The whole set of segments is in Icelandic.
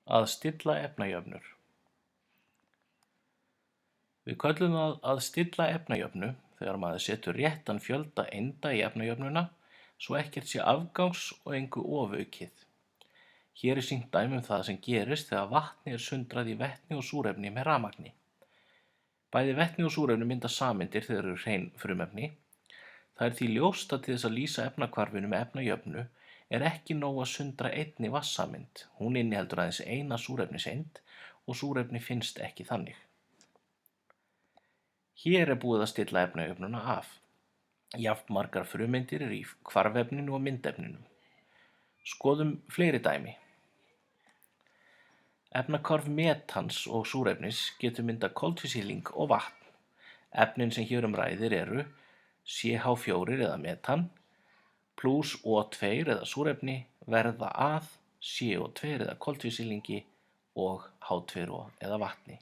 Að stilla efnajöfnur. Við köllum það að stilla efnajöfnu þegar maður setur réttan fjölda einda í efnajöfnuna svo ekkert sé afgangs og engu ofaukið. Hér er sýnt dæmi um það sem gerist þegar vatni er sundrað í vetni og súrefni með rafmagni. Bæði vetni og súrefni mynda sameindir þegar eru hrein frumefni. Það er því ljóst að til þess að lýsa efnahvarfinu með efnajöfnu er ekki nóg að sundra einni vatnssameind. Hún inniheldur aðeins eina súrefniseind og súrefni finnst ekki þannig. Hér er búið að stilla efnajöfnuna af. Jafnmargar frumeindir eru í hvarfefninu og myndefninu. Skoðum fleiri dæmi. Efnahvarf metans og súrefnis getur myndað koltvísýring og vatn. Efnin sem hér ræðir eru CH4 eða metan plus O2 eða súrefni verða að CO2 eða koltvísýringi og H2O eða vatni.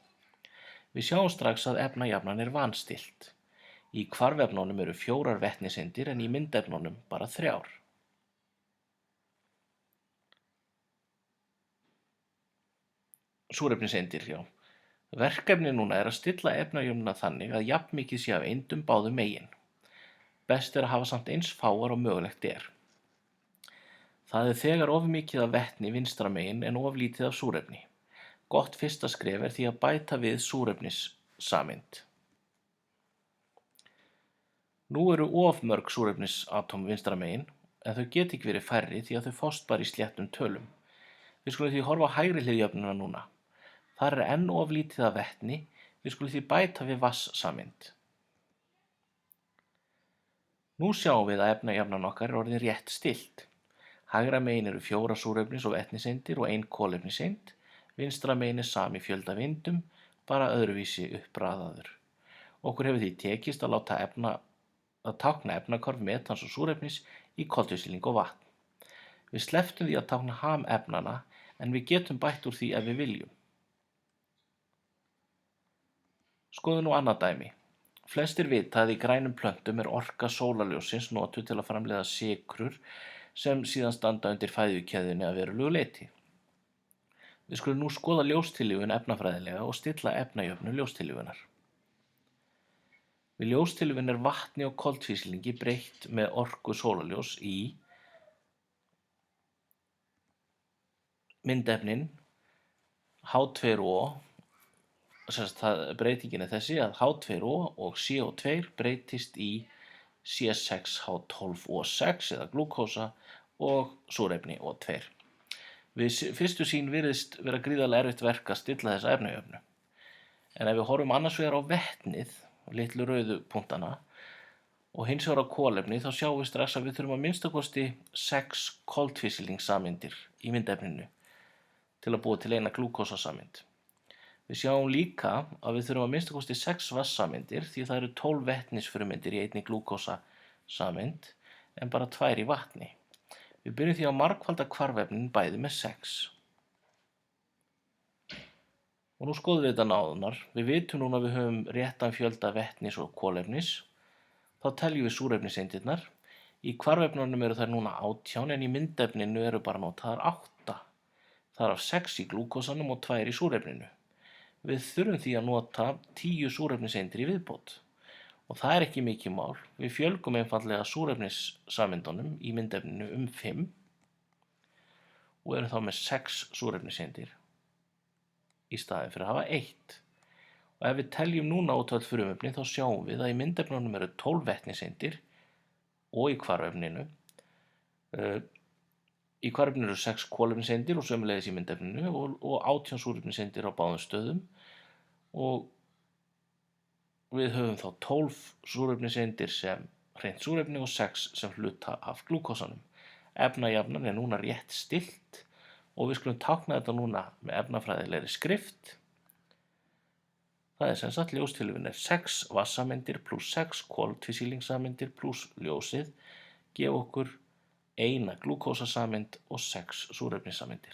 Við sjáum strax að efnajafnan er vanstillt. Í hvarfefnunum eru 4 vetniseindir en í myndefnunum bara 3. Súrefniseindir, já. Verkefni núna er að stilla efnajöfnuna þannig að jafnmikið sé af eindum báðum megin. Best er að hafa samt eins fáar og mögulegt er. Það er þegar of mikið af vetni vinstra megin en of lítið af súrefni. Gott fyrsta skref er því að bæta við súrefnissameind. Nú eru of mörg súrefnisatóm vinstra megin en þau geta ekki verið færri því að þau fást bara í sléttum tölum. Við skulum því horfa á hægri hlið jöfnuna núna. Þar er enn of lítið af vetni, við skulum því bæta við vatnssameind. Nú sjáum við að efnajafnan okkar er orðin rétt stillt. Hægra megin eru 4 súrefnis- og vetniseindir og 1 kolefniseind. Vinstra megin er sami fjöldi af eindum, bara öðruvísi uppraðaður. Okkur hefur því tekist að tákna efnahvarf metans og súrefnis í koltvísýring og vatn. Við slepptum því að tákna ham efnanna en við getum bætt úr því ef við viljum. Skoðum nú annað dæmi. Flestir vita að í grænum plöntum er orka sólarljóssins notuð til að framleiða sykrur sem síðan standa undir fæðukeðjunni að verulegu leyti. Við skulum nú skoða ljóstillífun efnafræðilega og stilla efnajöfnu ljóstillífunar. Við ljóstillífun er vatni og koltvísýringi breytt með orku sólarljóss í myndefnin H2O. Breytingin er þessi að H2O og CO2 breytist í C6H12O6 eða glúkósa og súrefni O2. Við fyrstu sýn virðist vera gríðarlega erfitt verk að stilla þessa efnajöfnu. En ef við horfum annars vegar á vetnið, litlu rauðu punktana, og hins vegar á kolefni, þá sjáum við strax að við þurfum að minnstakosti 6 koltvísýringssameindir í myndefninu til að búa til eina glúkósasameind. Við sjáum líka að við þurfum að minnstakosti 6 vatnssameindir því það eru 12 vetnisfrumeindir í einni glúkósasameind en bara 2 í vatni. Við byrjum því að margfalda hvarfefnin bæði með 6. Og nú skoðum við þetta nánar. Við vitum núna að við höfum réttan fjölda vetnis og kolefnis. Þá teljum við súrefniseindirnar. Í hvarfefnunum eru þær núna 18 en í myndefninu eru bara notaðar 8. Það af 6 í glúkósanum og 2 í súrefninu. Við þurfum því að nota 10 súrefniseindir í viðbót. Og það er ekki mikið mál. Við fjölgum einfaldlega súrefnissameindunum í myndefninu 5 og erum þá með 6 súrefniseindir í staðinn fyrir að hafa 1. Og ef við teljum núna út öll frumefni þá sjáum við að í myndefnunum eru 12 vetniseindir og í hvarfefninu. Í hvarfefninu eru 6 kolefniseindir og sömuleiðis í myndefninu og 18 súrefniseindir á báðum stöðum og við höfum þá 12 súrefniseindir sem hreint súrefni og 6 sem hluta af glúkósanum. Efnajafnan er núna rétt stillt og við skulum tákna þetta núna með efnafræðilegri skrift. Það er sem sagt ljóstillífun er 6 vatnssameindir plus 6 koltvísýringssameindir plus ljósið gefa okkur eina glúkósasameind og 6 súrefnissameindir.